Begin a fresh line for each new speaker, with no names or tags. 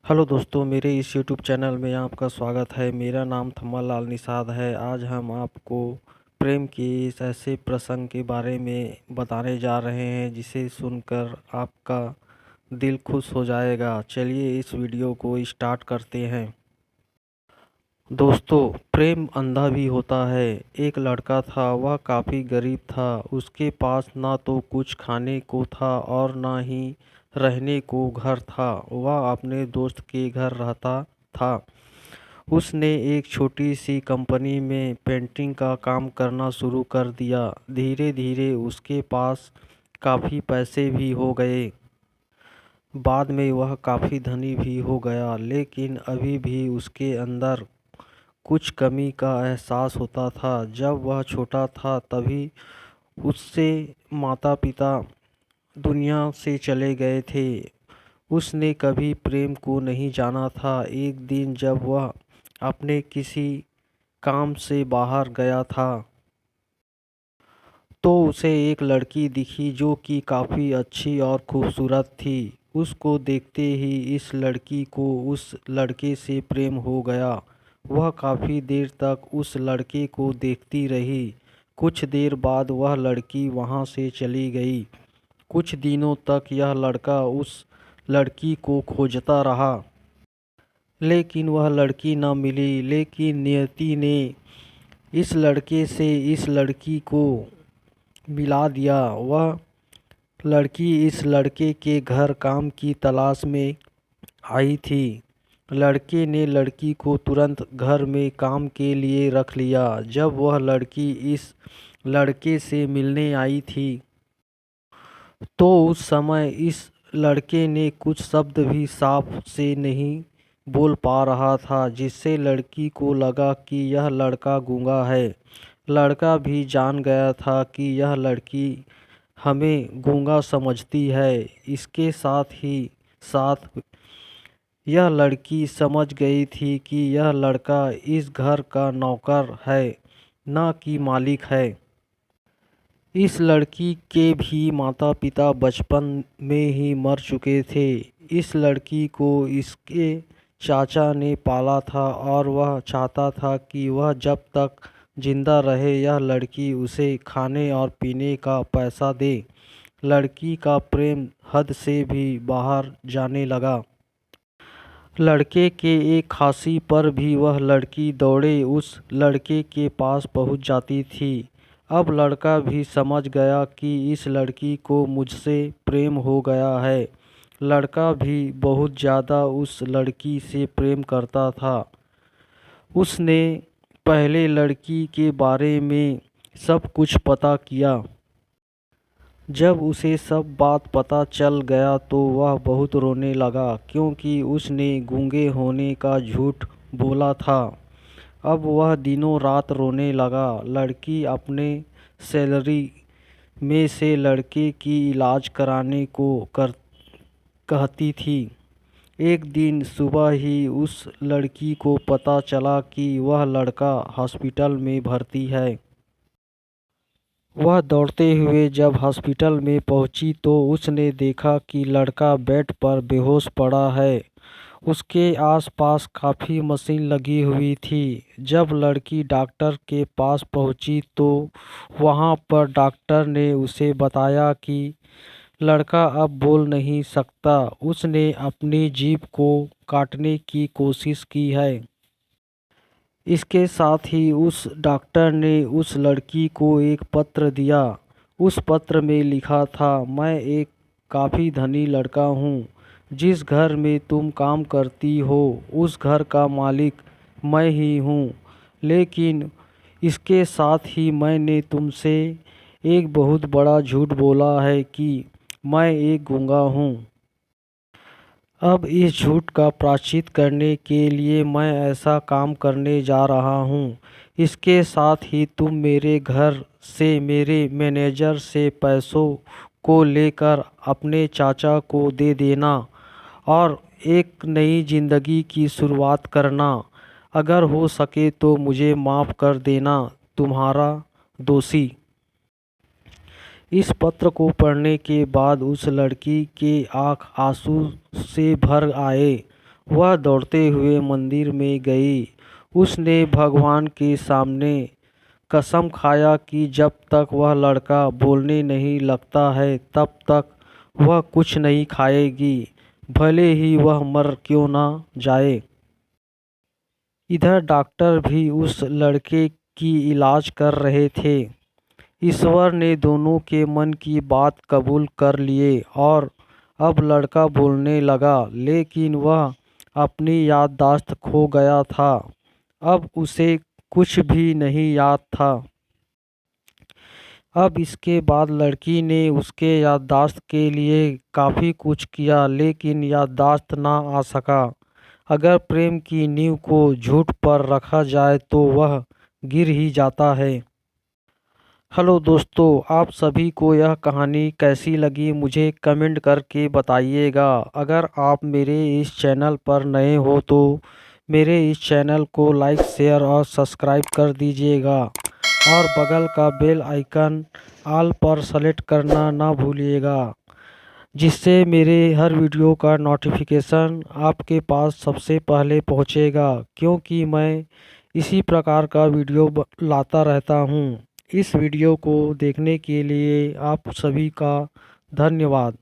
Hello दोस्तों, मेरे इस यूट्यूब चैनल में आपका स्वागत है। मेरा नाम थम्मा लाल निषाद है। आज हम आपको प्रेम के इस ऐसे प्रसंग के बारे में बताने जा रहे हैं जिसे सुनकर आपका दिल खुश हो जाएगा। चलिए इस वीडियो को स्टार्ट करते हैं। दोस्तों, प्रेम अंधा भी होता है। एक लड़का था, वह काफ़ी गरीब था। उसके पास ना तो कुछ खाने को था और ना ही रहने को घर था। वह अपने दोस्त के घर रहता था। उसने एक छोटी सी कंपनी में पेंटिंग का काम करना शुरू कर दिया। धीरे धीरे उसके पास काफ़ी पैसे भी हो गए। बाद में वह काफ़ी धनी भी हो गया, लेकिन अभी भी उसके अंदर कुछ कमी का एहसास होता था। जब वह छोटा था तभी उससे माता पिता दुनिया से चले गए थे। उसने कभी प्रेम को नहीं जाना था। एक दिन जब वह अपने किसी काम से बाहर गया था तो उसे एक लड़की दिखी जो कि काफ़ी अच्छी और खूबसूरत थी। उसको देखते ही इस लड़की को उस लड़के से प्रेम हो गया। वह काफ़ी देर तक उस लड़के को देखती रही। कुछ देर बाद वह लड़की वहाँ से चली गई। कुछ दिनों तक यह लड़का उस लड़की को खोजता रहा, लेकिन वह लड़की न मिली। लेकिन नियति ने इस लड़के से इस लड़की को मिला दिया। वह लड़की इस लड़के के घर काम की तलाश में आई थी। लड़के ने लड़की को तुरंत घर में काम के लिए रख लिया। जब वह लड़की इस लड़के से मिलने आई थी तो उस समय इस लड़के ने कुछ शब्द भी साफ से नहीं बोल पा रहा था, जिससे लड़की को लगा कि यह लड़का गूंगा है। लड़का भी जान गया था कि यह लड़की हमें गूंगा समझती है। इसके साथ ही साथ यह लड़की समझ गई थी कि यह लड़का इस घर का नौकर है, न कि मालिक है। इस लड़की के भी माता पिता बचपन में ही मर चुके थे। इस लड़की को इसके चाचा ने पाला था और वह चाहता था कि वह जब तक जिंदा रहे यह लड़की उसे खाने और पीने का पैसा दे। लड़की का प्रेम हद से भी बाहर जाने लगा। लड़के के एक खांसी पर भी वह लड़की दौड़े उस लड़के के पास पहुंच जाती थी। अब लड़का भी समझ गया कि इस लड़की को मुझसे प्रेम हो गया है। लड़का भी बहुत ज़्यादा उस लड़की से प्रेम करता था। उसने पहले लड़की के बारे में सब कुछ पता किया। जब उसे सब बात पता चल गया तो वह बहुत रोने लगा, क्योंकि उसने गूंगे होने का झूठ बोला था। अब वह दिनों रात रोने लगा। लड़की अपने सैलरी में से लड़के की इलाज कराने को कहती थी। एक दिन सुबह ही उस लड़की को पता चला कि वह लड़का हॉस्पिटल में भर्ती है। वह दौड़ते हुए जब हॉस्पिटल में पहुंची तो उसने देखा कि लड़का बेड पर बेहोश पड़ा है। उसके आसपास काफ़ी मशीन लगी हुई थी। जब लड़की डॉक्टर के पास पहुंची तो वहां पर डॉक्टर ने उसे बताया कि लड़का अब बोल नहीं सकता। उसने अपनी जीभ को काटने की कोशिश की है। इसके साथ ही उस डॉक्टर ने उस लड़की को एक पत्र दिया। उस पत्र में लिखा था, मैं एक काफ़ी धनी लड़का हूँ। जिस घर में तुम काम करती हो उस घर का मालिक मैं ही हूँ। लेकिन इसके साथ ही मैंने तुमसे एक बहुत बड़ा झूठ बोला है कि मैं एक गूंगा हूँ। अब इस झूठ का प्रायश्चित करने के लिए मैं ऐसा काम करने जा रहा हूँ। इसके साथ ही तुम मेरे घर से मेरे मैनेजर से पैसों को लेकर अपने चाचा को दे देना और एक नई ज़िंदगी की शुरुआत करना। अगर हो सके तो मुझे माफ़ कर देना, तुम्हारा दोषी। इस पत्र को पढ़ने के बाद उस लड़की के आँख आंसू से भर आए। वह दौड़ते हुए मंदिर में गई। उसने भगवान के सामने कसम खाया कि जब तक वह लड़का बोलने नहीं लगता है तब तक वह कुछ नहीं खाएगी, भले ही वह मर क्यों ना जाए। इधर डॉक्टर भी उस लड़के की इलाज कर रहे थे। ईश्वर ने दोनों के मन की बात कबूल कर लिए और अब लड़का बोलने लगा, लेकिन वह अपनी याददाश्त खो गया था। अब उसे कुछ भी नहीं याद था। अब इसके बाद लड़की ने उसके याददाश्त के लिए काफ़ी कुछ किया, लेकिन याददाश्त ना आ सका। अगर प्रेम की नींव को झूठ पर रखा जाए तो वह गिर ही जाता है। हेलो दोस्तों, आप सभी को यह कहानी कैसी लगी मुझे कमेंट करके बताइएगा। अगर आप मेरे इस चैनल पर नए हो तो मेरे इस चैनल को लाइक, शेयर और सब्सक्राइब कर दीजिएगा और बगल का बेल आइकन ऑल पर सेलेक्ट करना ना भूलिएगा, जिससे मेरे हर वीडियो का नोटिफिकेशन आपके पास सबसे पहले पहुंचेगा, क्योंकि मैं इसी प्रकार का वीडियो लाता रहता हूं। इस वीडियो को देखने के लिए आप सभी का धन्यवाद।